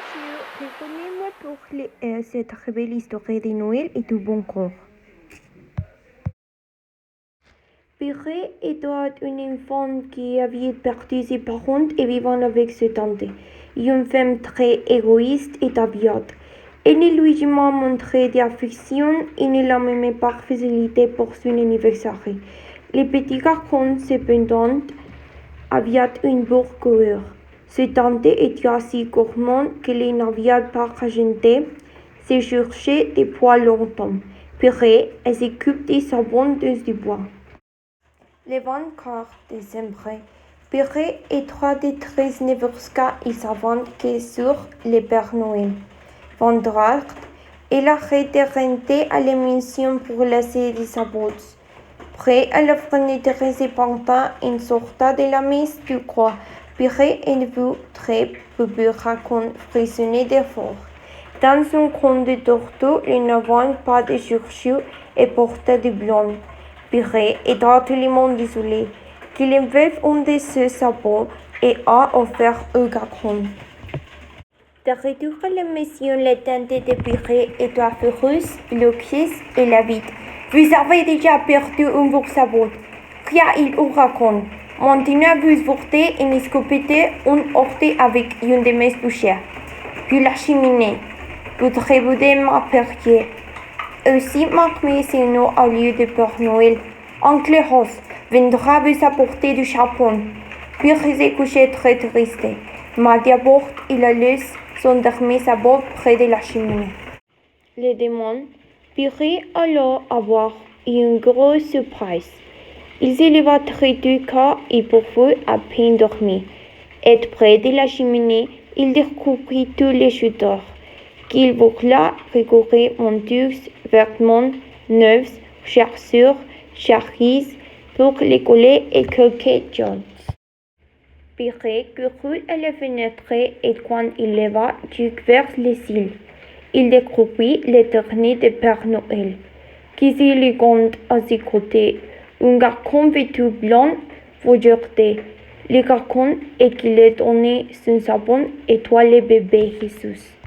Monsieur, pardonnez-moi pour cette belle histoire de Noël et du bon corps. Pierre était une enfant qui avait perdu ses parents et vivant avec sa tante, une femme très égoïste et avide. Elle ne lui jamais montré d'affection et ne la même par facilité pour son anniversaire. Le petit garçon, cependant, avait une bonne couleur. Sa tante était si gourmande qu'elle n'avait pas rajouté ses cherchait depuis longtemps. Pierre s'occupe de sa vendeuse du bois. Le 24 décembre, Pierre était très nerveux et savant que sur le Père Noël. Vendredi, il a été rentré à la maison pour laisser de sa bourse. Près à la fenêtre cependant, en sortant de la messe du croix, Pierre a vu très peu raccoon frissonner d'effort. Dans son coin de tortue, il n'avait pas de chaussures et portait du blanc. Pierre était tellement désolé qu'il enlève un de ses sabots et a offert au garçon. De retour à la maison, la tante de Pierre était furieuse, l'occise et la vide. Vous avez déjà perdu un de vos sabots. Qu'il au raconte. Maintenant, vous portez une escopette, un ortie avec une de mes bouchées. Puis la cheminée. Vous revoudez ma perrier. Aussi, ma maison au lieu de Père Noël. Oncle Rose viendra vous apporter du charbon. Pierre s'est couché très triste. Mais d'abord, il a laissé s'endormir sa botte près de la cheminée. Le dimanche, Pierre allait avoir une grosse surprise. Il se leva très tôt et parfois à peine dormi. Et près de la cheminée, il découvrit tous les shooters qu'il voulait recourir montures, vêtements neufs, chaussures, charises pour les coller et quelques joints. Pierre courut à la fenêtre et quand il leva vers le ciel, il découvrit le dernier de Père Noël, qui s'élégante à ses côtés, un garçon vêtu blanc regardait le garçon et qui lui donnait son savon et toi le bébé Jésus.